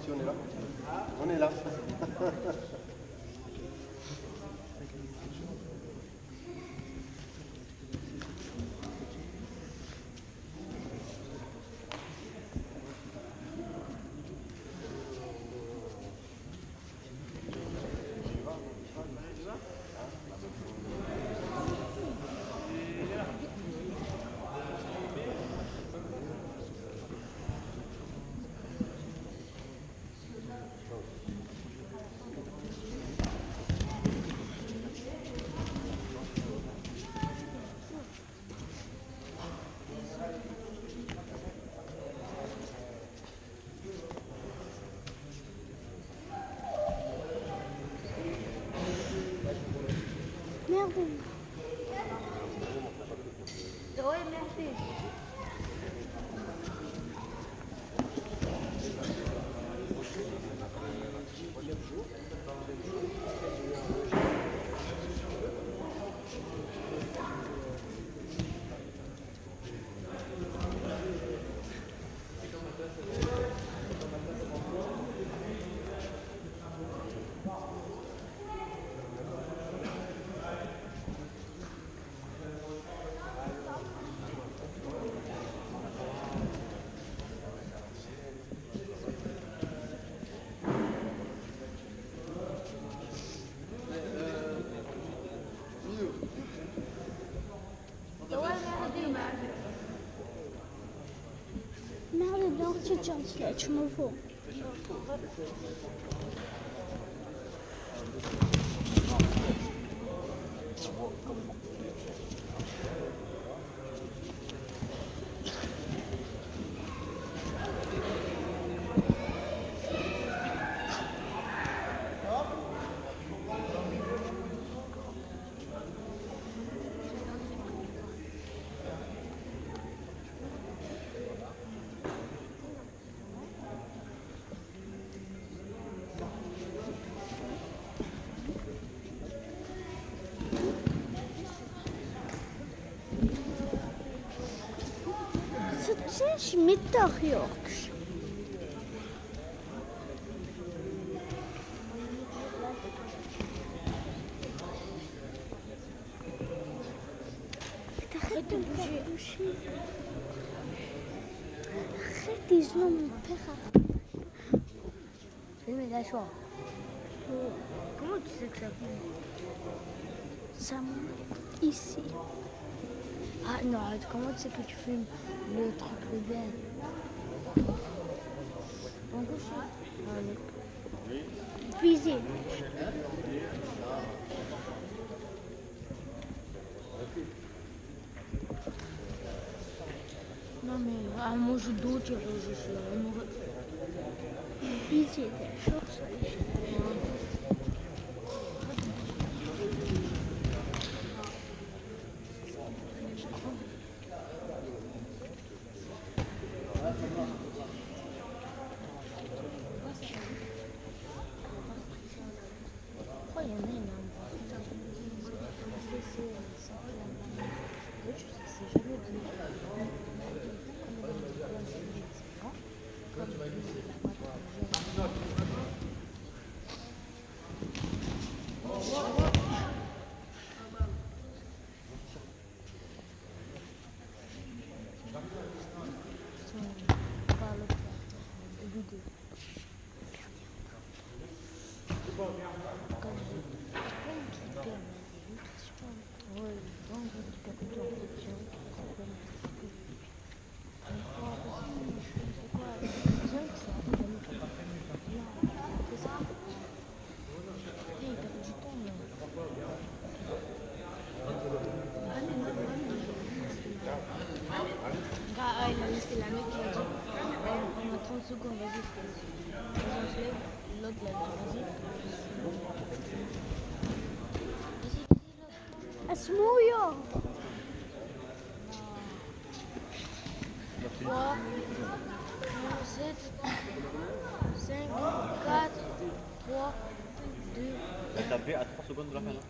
si on est là. On est là. Merde. Ouais, merci. Merde, donc tu me vois. Coś mi to już. Arrête de bouger. Arrête, ils ont mon père. Mais lâche-toi. Comment tu sais que ça filme? Ça monte ici. Ah non, comment tu sais que tu filmes le truc le bien? En gauche. Visez. Non mais moi je doute, je suis amoureux. Visez des choses. Pourquoi il y en a une c'est la meuf qui a dit on a 30 secondes, vas-y. On se lève, l'autre l'a dit vas-y. Asmuyo. 3, 7, 5, 4, 3, 2. T'as tapé à 3 secondes de la fin là.